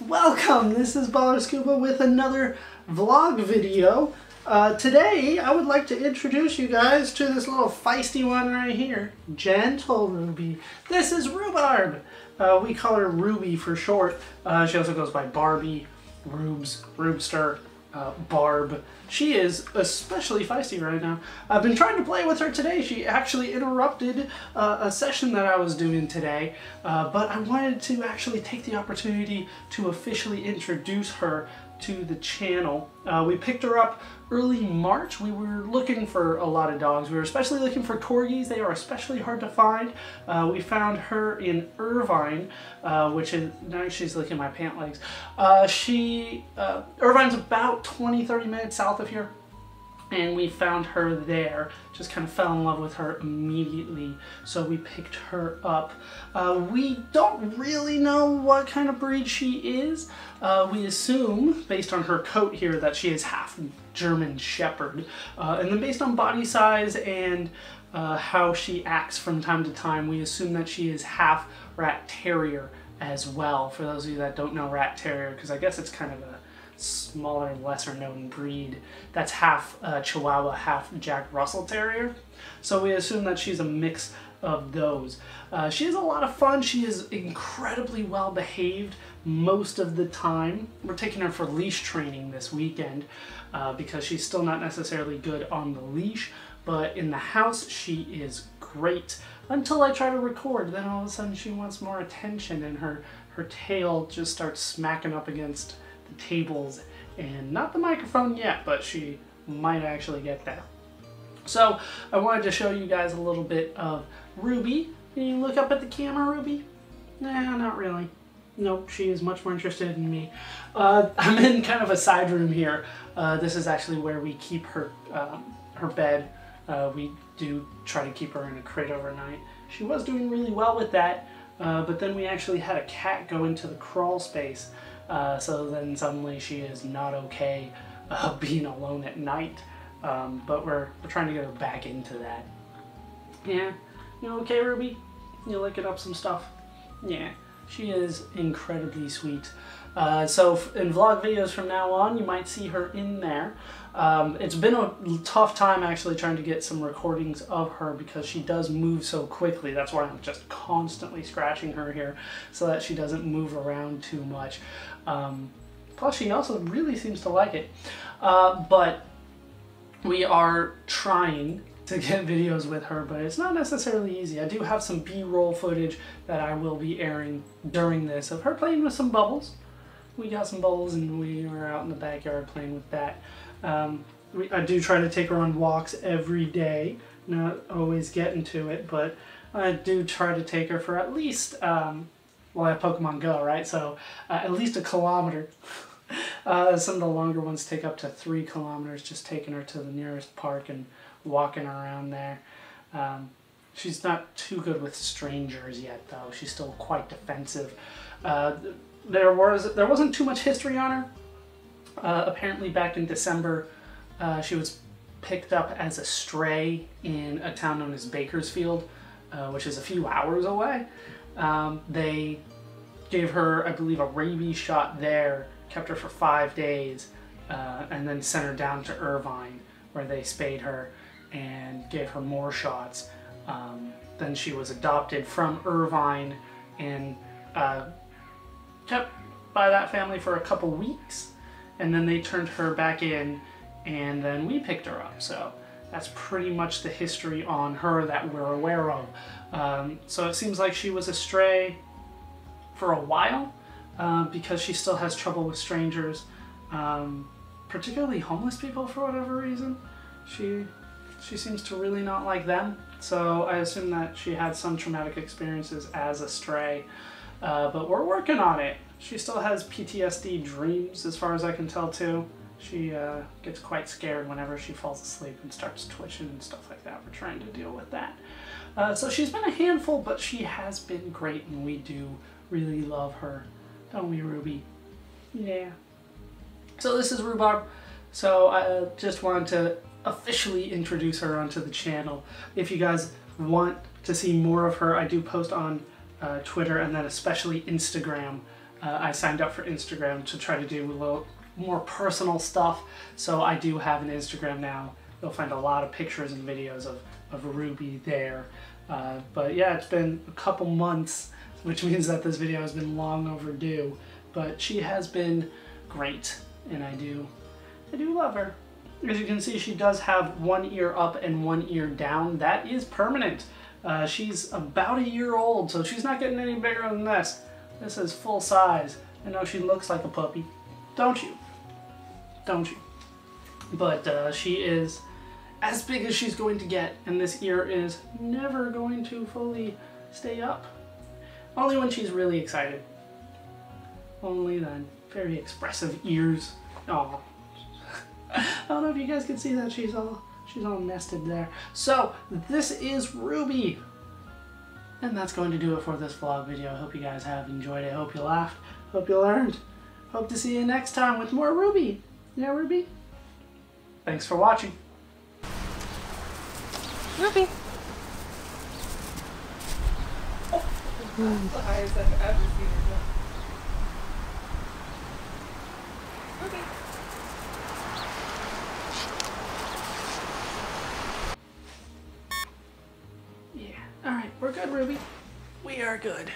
welcome! This is Ballerscuba with another vlog video. Today I would like to introduce you guys to this little feisty one right here. Gentle Ruby. This is Rhubarb. We call her Ruby for short. She also goes by Barbie, Rubes, Rubster, Barb. She is especially feisty right now. I've been trying to play with her today. She actually interrupted a session that I was doing today, but I wanted to actually take the opportunity to officially introduce her to the channel. We picked her up early March. We were looking for a lot of dogs. We were especially looking for corgis. They are especially hard to find. We found her in Irvine, which is, now she's licking my pant legs. Irvine's about 20-30 minutes south of here. And we found her there, just kind of fell in love with her immediately, so we picked her up. We don't really know what kind of breed she is. We assume, based on her coat here, that she is half German Shepherd. And then based on body size and how she acts from time to time, we assume that she is half Rat Terrier as well, for those of you that don't know Rat Terrier, because I guess it's kind of a smaller, lesser known breed that's half Chihuahua, half Jack Russell Terrier. So we assume that she's a mix of those. She is a lot of fun. She is incredibly well behaved most of the time. We're taking her for leash training this weekend because she's still not necessarily good on the leash, but in the house she is great until I try to record. Then all of a sudden she wants more attention and her tail just starts smacking up against the tables, and not the microphone yet, but she might actually get there. So I wanted to show you guys a little bit of Ruby. Can you look up at the camera, Ruby? Nah, not really. Nope, she is much more interested in me. I'm in kind of a side room here. This is actually where we keep her bed. We do try to keep her in a crate overnight. She was doing really well with that, but then we actually had a cat go into the crawl space. So then suddenly she is not okay being alone at night, but we're trying to get her back into that. Yeah, you okay, Ruby? You looking up some stuff? Yeah, she is incredibly sweet. So in vlog videos from now on, you might see her in there. It's been a tough time actually trying to get some recordings of her because she does move so quickly. That's why I'm just constantly scratching her here so that she doesn't move around too much. Plus she also really seems to like it. But we are trying to get videos with her, but it's not necessarily easy. I do have some B-roll footage that I will be airing during this of her playing with some bubbles. We got some bubbles and we were out in the backyard playing with that. I do try to take her on walks every day, not always getting to it, but I do try to take her for at least, well, I have Pokemon Go, right? So at least a kilometer. Some of the longer ones take up to 3 kilometers, just taking her to the nearest park and walking around there. She's not too good with strangers yet, though. She's still quite defensive. There wasn't too much history on her. Apparently back in December, she was picked up as a stray in a town known as Bakersfield, which is a few hours away. They gave her, I believe, a rabies shot there, kept her for 5 days, and then sent her down to Irvine, where they spayed her and gave her more shots. Then she was adopted from Irvine and kept by that family for a couple weeks, and then they turned her back in, and then we picked her up. So that's pretty much the history on her that we're aware of. So it seems like she was a stray for a while because she still has trouble with strangers, particularly homeless people for whatever reason. She seems to really not like them. So I assume that she had some traumatic experiences as a stray, but we're working on it. She still has PTSD dreams, as far as I can tell, too. She gets quite scared whenever she falls asleep and starts twitching and stuff like that. We're trying to deal with that. So she's been a handful, but she has been great, and we do really love her. Don't we, Ruby? Yeah. So this is Rhubarb. So I just wanted to officially introduce her onto the channel. If you guys want to see more of her, I do post on Twitter and then especially Instagram I signed up for Instagram to try to do a little more personal stuff, so I do have an Instagram now. You'll find a lot of pictures and videos of Ruby there. But yeah, it's been a couple months, which means that this video has been long overdue, but she has been great, and I do love her. As you can see, she does have one ear up and one ear down. That is permanent. She's about a year old, so she's not getting any bigger than this. This is full size. I know she looks like a puppy, don't you? Don't you? But she is as big as she's going to get, and this ear is never going to fully stay up. Only when she's really excited. Only then. Very expressive ears. Oh, I don't know if you guys can see that. She's all nested there. So this is Ruby, and that's going to do it for this vlog video. I hope you guys have enjoyed it. I hope you laughed. Hope you learned. Hope to see you next time with more Ruby. Yeah, Ruby? Thanks for watching. Ruby. Oh. The highest I've ever seen her jump. Ruby. Yeah. Alright, we're good, Ruby. We are good.